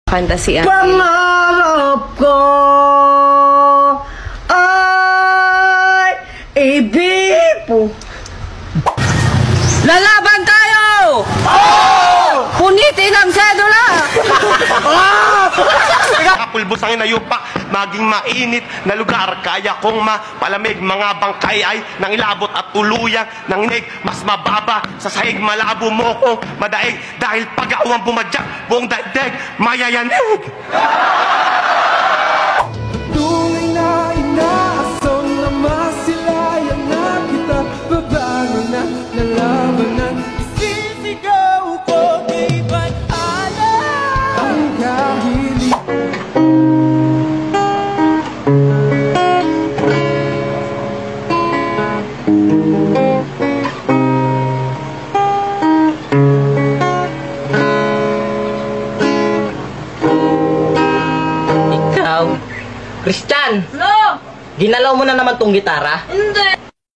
Fantasy pangarap ko ay ibipo. Lalaban tayo! Oh! Punitin ang sedula! Kapulbusangin na yupa, maging mainit na lugar. Kaya kong mapalamig mga bangkay ay nang ilabot at tuluyang nanginig. Mas mababa sa sahig, malabo mo kong madaig. Dahil pag-awang bumadyak, buong daigdig mayayanig. Tunay na inaasam na masilayan na kita. Babago na lalabanan, isisigaw ko kay ba't alam ang kahilig. Ikaw, Christian! No! Ginalaw mo na naman tong gitara? Hindi!